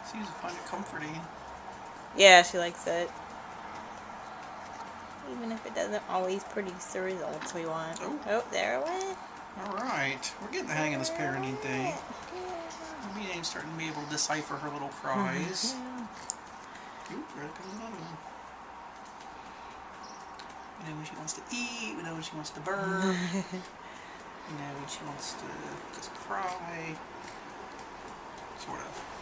Seems to find it comforting. Yeah, she likes it. Even if it doesn't always produce the results we want. Oh, there it went. Alright, we're getting the hang of this parenting thing. Name's starting to be able to decipher her little cries. Oop, there comes another one. We know when she wants to eat, we know when she wants to burp. You know when she wants to just cry. Sort of.